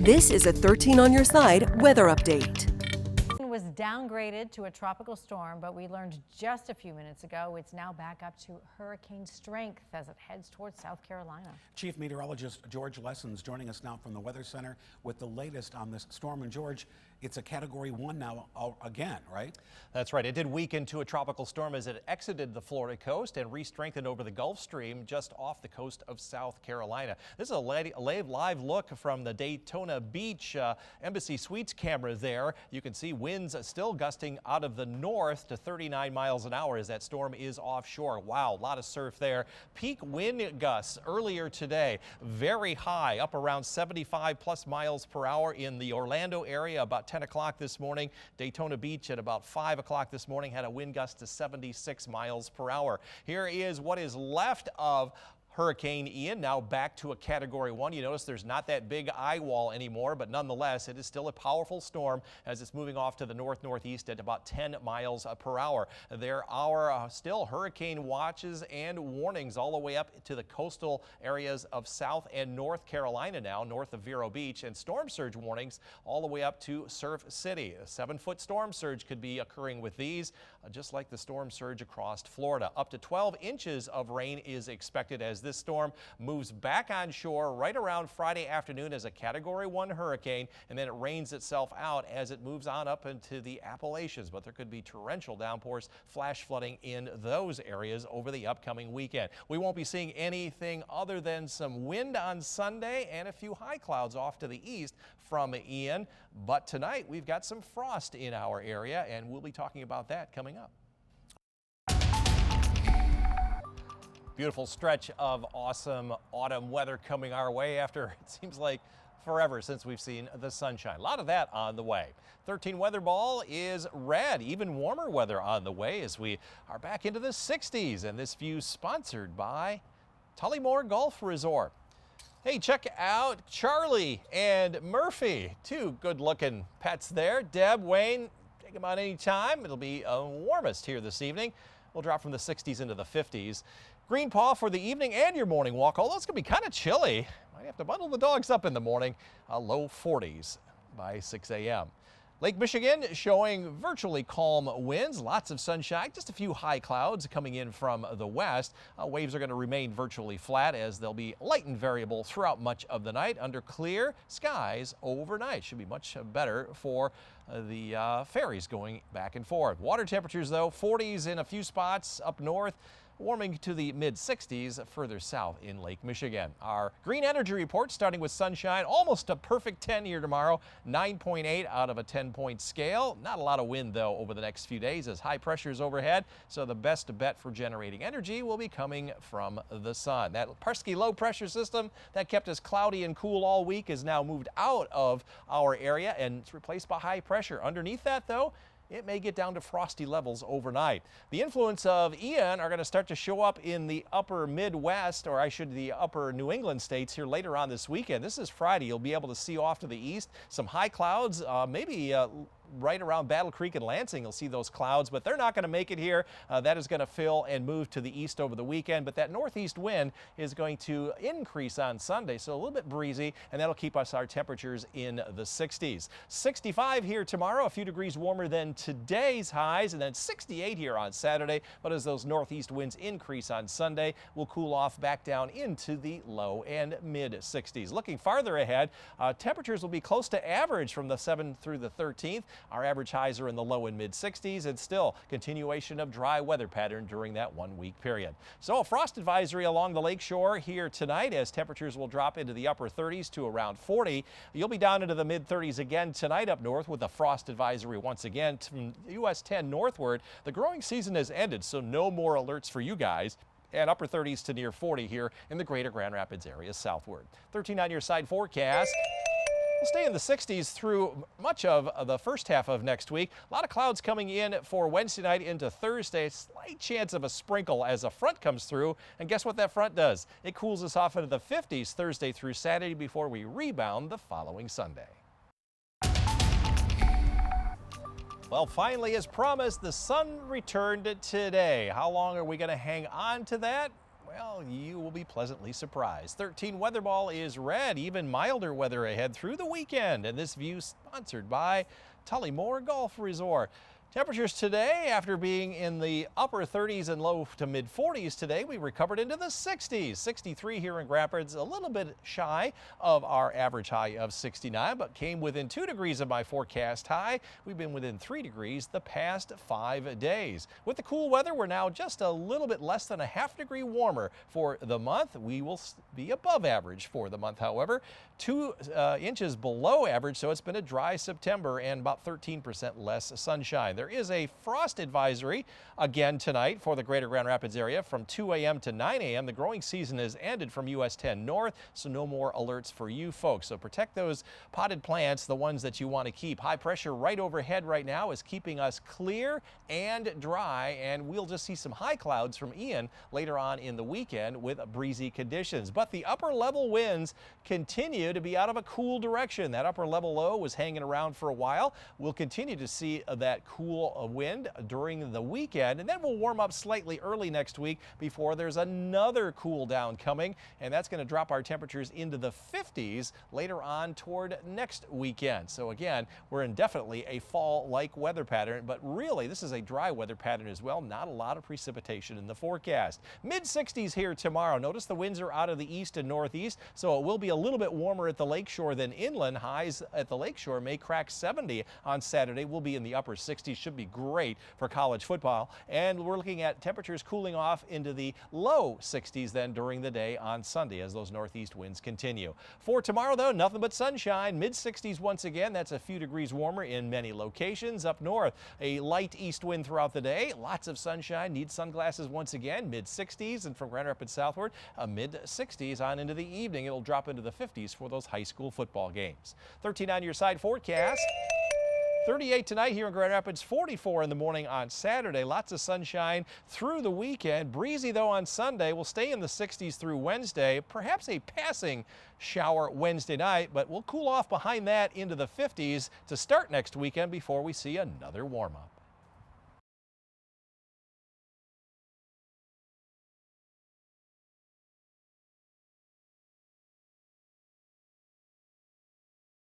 This is a 13 on your side weather update. Was downgraded to a tropical storm, but we learned just a few minutes ago it's now back up to hurricane strength as it heads towards South Carolina. Chief Meteorologist George Lessons joining us now from the Weather Center with the latest on this storm. And George, it's a Category 1 now again, right? That's right. It did weaken to a tropical storm as it exited the Florida coast and re-strengthened over the Gulf Stream just off the coast of South Carolina. This is a live look from the Daytona Beach Embassy Suites camera there. You can see winds still gusting out of the north to 39 miles an hour as that storm is offshore. Wow, a lot of surf there. Peak wind gusts earlier today, very high, up around 75 plus miles per hour in the Orlando area about 10 o'clock this morning. Daytona Beach at about 5 o'clock this morning had a wind gust to 76 miles per hour. Here is what is left of Hurricane Ian, now back to a Category 1. You notice there's not that big eye wall anymore, but nonetheless, it is still a powerful storm as it's moving off to the north-northeast at about 10 miles per hour. There are still hurricane watches and warnings all the way up to the coastal areas of South and North Carolina now, north of Vero Beach, and storm surge warnings all the way up to Surf City. A 7-foot storm surge could be occurring with these, just like the storm surge across Florida. Up to 12 inches of rain is expected as this storm moves back on shore right around Friday afternoon as a Category 1 hurricane, and then it rains itself out as it moves on up into the Appalachians. But there could be torrential downpours, flash flooding in those areas over the upcoming weekend. We won't be seeing anything other than some wind on Sunday and a few high clouds off to the east from Ian. But tonight we've got some frost in our area, and we'll be talking about that coming up. Beautiful stretch of awesome autumn weather coming our way after it seems like forever since we've seen the sunshine. A lot of that on the way. 13 weather ball is red. Even warmer weather on the way as we are back into the 60s. And this view sponsored by Tullymore Golf Resort. Hey, check out Charlie and Murphy. Two good-looking pets there. Deb, Wayne, take them out anytime. It'll be warmest here this evening. We'll drop from the 60s into the 50s. Green Paw for the evening and your morning walk, although it's going to be kind of chilly. Might have to bundle the dogs up in the morning. Low 40s by 6 a.m. Lake Michigan showing virtually calm winds, lots of sunshine, just a few high clouds coming in from the west. Waves are going to remain virtually flat as they'll be light and variable throughout much of the night under clear skies overnight. Should be much better for the ferries going back and forth. Water temperatures, though, 40s in a few spots up north, warming to the mid-60s further south in Lake Michigan. Our green energy report starting with sunshine, almost a perfect 10 here tomorrow, 9.8 out of a 10-point scale. Not a lot of wind, though, over the next few days as high pressures overhead, so the best bet for generating energy will be coming from the sun. That pesky low pressure system that kept us cloudy and cool all week is now moved out of our area and it's replaced by high pressure. Underneath that, though, it may get down to frosty levels overnight. The influence of Ian are going to start to show up in the upper Midwest, or the upper New England states here later on this weekend. This is Friday. You'll be able to see off to the east some high clouds, maybe right around Battle Creek and Lansing. You'll see those clouds, but they're not going to make it here. That is going to fill and move to the east over the weekend, but that northeast wind is going to increase on Sunday, so a little bit breezy, and that'll keep us our temperatures in the 60s. 65 here tomorrow, a few degrees warmer than today's highs, and then 68 here on Saturday. But as those northeast winds increase on Sunday, we'll cool off back down into the low and mid 60s. Looking farther ahead, temperatures will be close to average from the 7th through the 13th. Our average highs are in the low and mid 60s, and still continuation of dry weather pattern during that 1 week period. So a frost advisory along the lakeshore here tonight as temperatures will drop into the upper 30s to around 40. You'll be down into the mid 30s again tonight up north with a frost advisory once again from US 10 northward. The growing season has ended, so no more alerts for you guys. And upper 30s to near 40 here in the greater Grand Rapids area southward. 13 on your side forecast. We'll stay in the 60s through much of the first half of next week. A lot of clouds coming in for Wednesday night into Thursday. Slight chance of a sprinkle as a front comes through. And guess what that front does? It cools us off into the 50s Thursday through Saturday before we rebound the following Sunday. Well, finally, as promised, the sun returned today. How long are we going to hang on to that? well, you will be pleasantly surprised. 13 weather ball is red, even milder weather ahead through the weekend. And this view sponsored by Tullymore Golf Resort. Temperatures today, after being in the upper 30s and low to mid 40s today, we recovered into the 60s. 63 here in Grand Rapids, a little bit shy of our average high of 69, but came within 2 degrees of my forecast high. We've been within 3 degrees the past 5 days. With the cool weather, we're now just a little bit less than a ½ degree warmer for the month. We will be above average for the month, however. 2 inches below average, so it's been a dry September and about 13% less sunshine. There is a frost advisory again tonight for the greater Grand Rapids area from 2 a.m. to 9 a.m. The growing season has ended from US 10 north, so no more alerts for you folks. So protect those potted plants, the ones that you want to keep. High pressure right overhead right now is keeping us clear and dry, and we'll just see some high clouds from Ian later on in the weekend with breezy conditions. But the upper level winds continue to be out of a cool direction. That upper level low was hanging around for a while. We'll continue to see that cool wind during the weekend, and then we'll warm up slightly early next week before there's another cool down coming, and that's going to drop our temperatures into the 50s later on toward next weekend. So again, we're in definitely a fall-like weather pattern, but really this is a dry weather pattern as well. Not a lot of precipitation in the forecast. Mid 60s here tomorrow. Notice the winds are out of the east and northeast, so it will be a little bit warmer at the lakeshore than inland. Highs at the lakeshore may crack 70 on Saturday. We'll be in the upper 60s. Should be great for college football. And we're looking at temperatures cooling off into the low 60s then during the day on Sunday as those northeast winds continue. For tomorrow, though, nothing but sunshine. Mid 60s once again. That's a few degrees warmer in many locations. Up north, a light east wind throughout the day. Lots of sunshine. Need sunglasses once again. Mid 60s, and from Grand Rapids southward, a mid 60s on into the evening. It'll drop into the 50s for those high school football games. 13 on your side forecast. 38 tonight here in Grand Rapids, 44 in the morning on Saturday. Lots of sunshine through the weekend. Breezy, though, on Sunday. We'll stay in the 60s through Wednesday. Perhaps a passing shower Wednesday night, but we'll cool off behind that into the 50s to start next weekend before we see another warm-up.